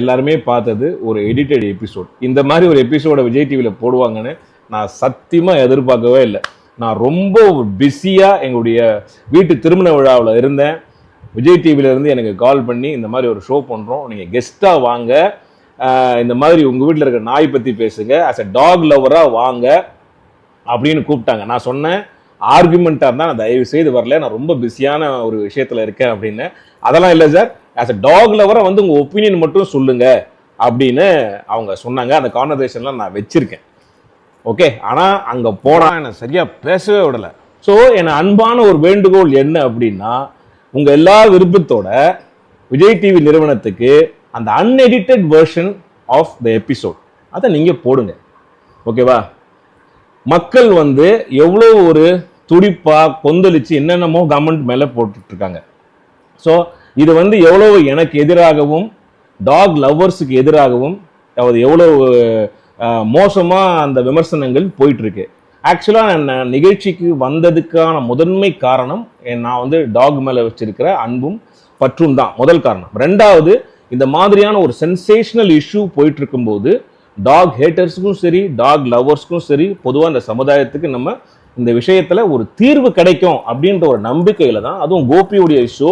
எல்லாருமே பார்த்தது ஒரு எடிட்டட் எபிசோட். இந்த மாதிரி ஒரு எபிசோட விஜய் டிவியில் போடுவாங்கன்னு நான் சத்தியமாக எதிர்பார்க்கவே இல்லை. நான் ரொம்ப பிஸியாக எங்களுடைய வீட்டு திருமண விழாவில் இருந்தேன். விஜய் டிவியிலேருந்து எனக்கு கால் பண்ணி இந்த மாதிரி ஒரு ஷோ பண்ணுறோம், நீங்கள் கெஸ்ட்டாக வாங்க, இந்த மாதிரி உங்கள் வீட்டில் இருக்கிற நாய் பற்றி பேசுங்க, ஆஸ் அ டாக் லவராக வாங்க அப்படின்னு கூப்பிட்டாங்க. நான் சொன்னேன், ஆர்குமெண்ட்டாக இருந்தால் நான் தயவு செய்து வரல, நான் ரொம்ப பிஸியான ஒரு விஷயத்தில் இருக்கேன் அப்படின்னு. அதெல்லாம் இல்லை சார், ஆஸ் அ டாக் லவராக வந்து உங்கள் ஒப்பீனியன் மட்டும் சொல்லுங்க அப்படின்னு அவங்க சொன்னாங்க. அந்த கான்வர்சேஷன்லாம் நான் வச்சிருக்கேன். ஓகே, ஆனால் அங்கே போனால் என்னை சரியாக பேசவே விடலை. ஸோ என்னை அன்பான ஒரு வேண்டுகோள் என்ன அப்படின்னா, உங்கள் எல்லா விருப்பத்தோட விஜய் டிவி நிறுவனத்துக்கு அந்த unedited version of the episode அதை நீங்கள் போடுங்க. ஓகேவா? மக்கள் வந்து எவ்வளோ ஒரு துடிப்பாக கொந்தளிச்சு என்னென்னமோ கவர்மெண்ட் மேலே போட்டுட்ருக்காங்க. ஸோ இது வந்து எவ்வளோ எனக்கு எதிராகவும் டாக் லவ்வர்ஸுக்கு எதிராகவும் எவ்வளோ மோசமாக அந்த விமர்சனங்கள் போயிட்டுருக்கு. ஆக்சுவலாக நான் நிகழ்ச்சிக்கு வந்ததுக்கான முதன்மை காரணம் நான் வந்து டாக் மேலே வச்சிருக்கிற அன்பும் பற்றும் தான் முதல் காரணம். ரெண்டாவது, இந்த மாதிரியான ஒரு சென்சேஷனல் இஷ்யூ போயிட்டு இருக்கும்போது டாக் ஹேட்டர்ஸுக்கும் சரி டாக் லவர்ஸ்க்கும் சரி பொதுவாக இந்த சமுதாயத்துக்கு நம்ம இந்த விஷயத்தில் ஒரு தீர்வு கிடைக்கும் அப்படின்ற ஒரு நம்பிக்கையில் தான், அதுவும் கோபியுடைய ஷோ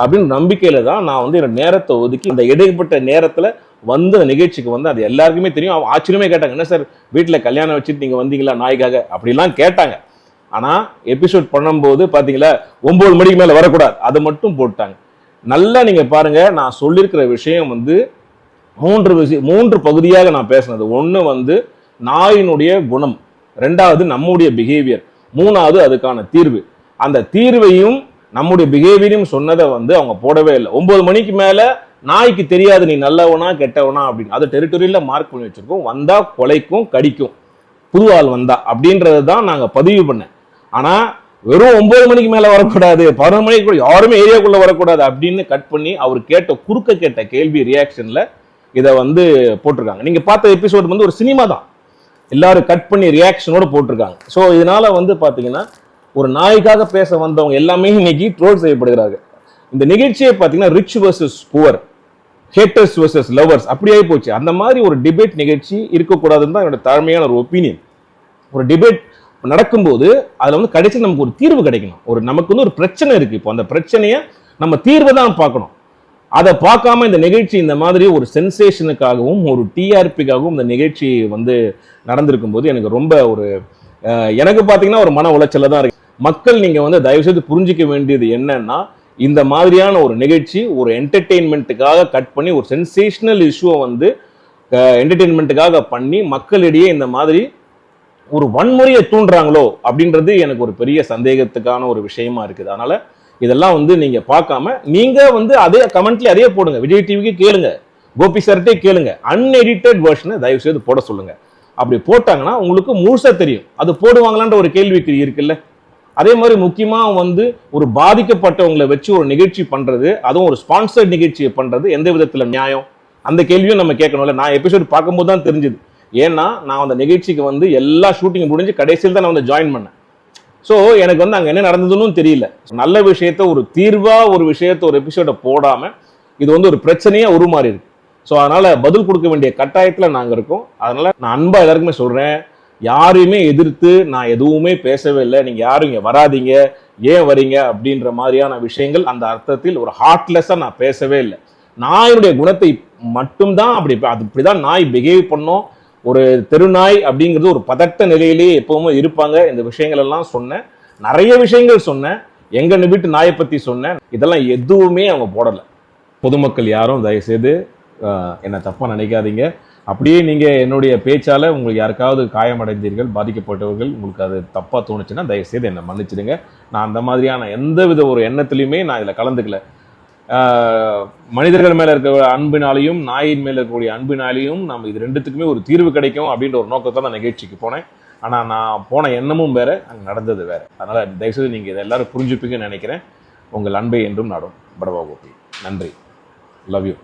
அப்படின்னு நம்பிக்கையில் தான் நான் வந்து என்னோட நேரத்தை ஒதுக்கி அந்த இடைப்பட்ட நேரத்தில் வந்து நிகழ்ச்சிக்கு வந்து அது எல்லாருக்குமே தெரியும். ஆச்சரியமே கேட்டாங்க, என்ன சார் வீட்டில் கல்யாணம் வச்சுட்டு நீங்கள் வந்தீங்களா நாய்க்காக அப்படிலாம் கேட்டாங்க. ஆனால் எபிசோட் பண்ணும்போது பார்த்தீங்களா 9 மணிக்கு மேலே வரக்கூடாது, அதை மட்டும் போட்டாங்க. நல்லா நீங்கள் பாருங்கள், நான் சொல்லியிருக்கிற விஷயம் வந்து 3 பகுதியாக நான் பேசினது. ஒன்று வந்து நாயினுடைய குணம், ரெண்டாவது நம்முடைய பிஹேவியர், மூணாவது அதுக்கான தீர்வு. அந்த தீர்வையும் நம்முடைய பிஹேவியரையும் சொன்னதை வந்து அவங்க போடவே இல்லை. 9 மணிக்கு மேலே நாய்க்கு தெரியாது நீ நல்லவனா கெட்டவனா அப்படின்னு, அது டெரிட்டரியில் மார்க் பண்ணி வச்சிருக்கோம். வந்தா கொலைக்கும் கடிக்கும் புது ஆள் வந்தா அப்படின்றது தான் நாங்கள் பதிவு பண்ணேன். ஆனால் வெறும் 9 மணிக்கு மேலே வரக்கூடாது, 11 மணிக்கு கூட யாருமே ஏரியாக்குள்ளே வரக்கூடாது அப்படின்னு கட் பண்ணி அவர் கேட்ட கேள்வி ரியாக்ஷனில் இதை வந்து போட்டிருக்காங்க. நீங்கள் பார்த்த எபிசோடு வந்து ஒரு சினிமா தான், எல்லாரும் கட் பண்ணி ரியாக்ஷனோட போட்டிருக்காங்க. ஸோ இதனால வந்து பார்த்தீங்கன்னா ஒரு நாய்க்காக பேச வந்தவங்க எல்லாமே இன்னைக்கு ட்ரோல் செய்யப்படுகிறாங்க. இந்த நிகழ்ச்சியை பார்த்தீங்கன்னா rich versus poor, haters versus lovers அப்படியே போச்சு. அந்த மாதிரி ஒரு டிபேட் நிகழ்ச்சி இருக்கக்கூடாதுன்னு தான் என்னோட தாழ்மையான ஒரு ஒப்பீனியன். ஒரு டிபேட் நடக்கும்போது அதில் வந்து கடைசி நமக்கு ஒரு தீர்வு கிடைக்கணும். நமக்கு வந்து ஒரு பிரச்சனை இருக்கு, இப்போ அந்த பிரச்சனையை நம்ம தீர்வை தான் பார்க்கணும். அதை பார்க்காம இந்த நிகழ்ச்சி இந்த மாதிரி ஒரு சென்சேஷனுக்காகவும் ஒரு டிஆர்பிக்காகவும் இந்த நிகழ்ச்சி வந்து நடந்திருக்கும் போது எனக்கு ரொம்ப எனக்கு பார்த்தீங்கன்னா ஒரு மன உளைச்சல தான் இருக்கு. மக்கள் நீங்க வந்து தயவு செய்து புரிஞ்சிக்க வேண்டியது என்னன்னா, இந்த மாதிரியான ஒரு நிகழ்ச்சி ஒரு என்டர்டெயின்மெண்ட்டுக்காக கட் பண்ணி ஒரு சென்சேஷனல் இஷ்யூவை வந்து என்டர்டெயின்மெண்ட்டுக்காக பண்ணி மக்களிடையே இந்த மாதிரி ஒரு வன்முறையை தூண்டுறாங்களோ அப்படின்றது எனக்கு ஒரு பெரிய சந்தேகத்துக்கான ஒரு விஷயமா இருக்குது. அதனால இதெல்லாம் வந்து நீங்க பார்க்காம நீங்க வந்து அதே கமெண்ட்ல அதே போடுங்க, விஜய் டிவிக்கு கேளுங்க, கோபி சார்ட்டே கேளுங்க, அன்எடிட்டட் வெர்ஷனை தயவு செய்து போட சொல்லுங்க. அப்படி போட்டாங்கன்னா உங்களுக்கு முழுசா தெரியும். அது போடுவாங்களான்ற ஒரு கேள்விக்கு இருக்குல்ல. அதே மாதிரி முக்கியமா வந்து ஒரு பாதிக்கப்பட்டவங்களை வச்சு ஒரு நிகழ்ச்சி பண்றது, அதுவும் ஒரு ஸ்பான்சர்ட் நிகழ்ச்சியை பண்றது எந்த விதத்துல நியாயம்? அந்த கேள்வியும் நம்ம கேட்கணும்ல. நான் எபிசோட் பார்க்கும்போது தான் தெரிஞ்சது. ஏன்னா நான் அந்த நிகழ்ச்சிக்கு வந்து எல்லா ஷூட்டிங் முடிஞ்சு கடைசியில் தான் நான் வந்து ஜாயின் பண்ணேன். ஸோ எனக்கு வந்து அங்கே என்ன நடந்ததுன்னு தெரியல. நல்ல விஷயத்த ஒரு தீர்வா ஒரு விஷயத்த ஒரு எபிசோட போடாம இது வந்து ஒரு பிரச்சனையா உருமாறி இருக்கு. ஸோ அதனால பதில் கொடுக்க வேண்டிய கட்டாயத்தில் நாங்கள் இருக்கோம். அதனால நான் அன்பா எல்லாருக்குமே சொல்றேன், யாரையுமே எதிர்த்து நான் எதுவுமே பேசவே இல்லை. நீங்க யாரும் இங்கே வராதீங்க, ஏன் வரீங்க அப்படின்ற மாதிரியான விஷயங்கள் அந்த அர்த்தத்தில் ஒரு ஹார்ட்லெஸ்ஸா நான் பேசவே இல்லை. நாயினுடைய குணத்தை மட்டும்தான் அப்படிதான் நாய் பிஹேவ் பண்ணோம். ஒரு தெருநாய் அப்படிங்கிறது ஒரு பதட்ட நிலையிலேயே எப்பவுமே இருப்பாங்க. இந்த விஷயங்கள் எல்லாம் சொன்னேன், நிறைய விஷயங்கள் சொன்னேன், எங்க வீட்டு நாயை பத்தி சொன்னேன். இதெல்லாம் எதுவுமே அவங்க போடலை. பொதுமக்கள் யாரும் தயவுசெய்து என்ன தப்பா நினைக்காதீங்க. அப்படியே நீங்க என்னுடைய பேச்சால உங்களுக்கு யாருக்காவது காயமடைந்தீர்கள், பாதிக்கப்பட்டவர்கள், உங்களுக்கு அது தப்பா தோணுச்சுன்னா தயவுசெய்து என்னை மன்னிச்சிடுங்க. நான் அந்த மாதிரியான எந்த வித ஒரு எண்ணத்திலையுமே நான் இதில் கலந்துக்கல. மனிதர்கள் மேல இருக்க அன்பினாலையும் நாயின் மேல இருக்கக்கூடிய அன்பினாலையும் நம்ம இது ரெண்டுத்துக்குமே ஒரு தீர்வு கிடைக்கும் அப்படின்ற ஒரு நோக்கத்தை நான் நிகழ்ச்சிக்கு போனேன். ஆனால் நான் போன எண்ணமும் வேற, அங்கே நடந்தது வேற. அதனால தயவுசெய்து நீங்க இதை எல்லாரும் புரிஞ்சுப்பீங்கன்னு நினைக்கிறேன். உங்கள் அன்பை என்றும் நாடும். படவா கோபி. நன்றி. Love you.